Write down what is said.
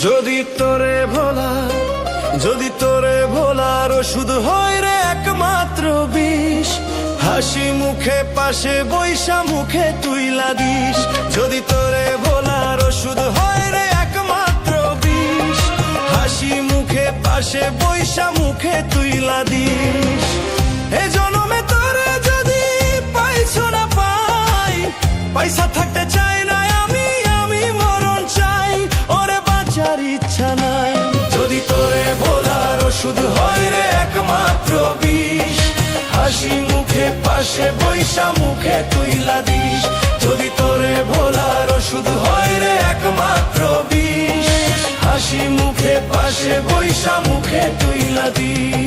যদি তোরে ভোলার ওষুধ হয় রে একমাত্র বিষ, হাসি মুখে পাশে বৈশা মুখে তুইলা দিস। যদি তোরে ভোলার ওষুধ হয় রে একমাত্র বিষ, হাসি মুখে পাশে বৈশা মুখে তুইলা দিস। এ জনমে তোরে যদি পাইছো না পাই, পয়সা থাকতে চাই না আমি মরণ চাই, ওরে বাঁচার ইচ্ছা নাই। যদি তোরে ভোলার ওষুধ হয় রে একমাত্র বিষ, হাসি মুখে পাশে বৈশা মুখে তুইলা দিস। যদি তোরে ভোলার ওষুধ হয় রে একমাত্র বিষ, হাসি মুখে পাশে বৈশা মুখে তুইলা দিস।